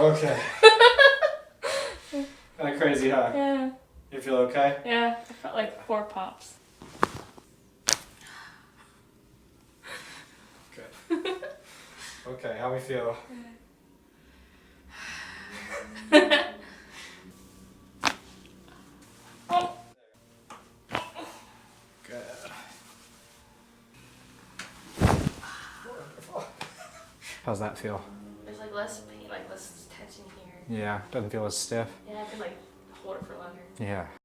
Okay. Kind of crazy, huh? Yeah. You feel okay? Yeah, I felt like 4 pops. Good. Okay, how we feel? Good. Wonderful. How's that feel? There's like less pain, like less tension here. Yeah, doesn't feel as stiff. Yeah, I can like hold it for longer. Yeah.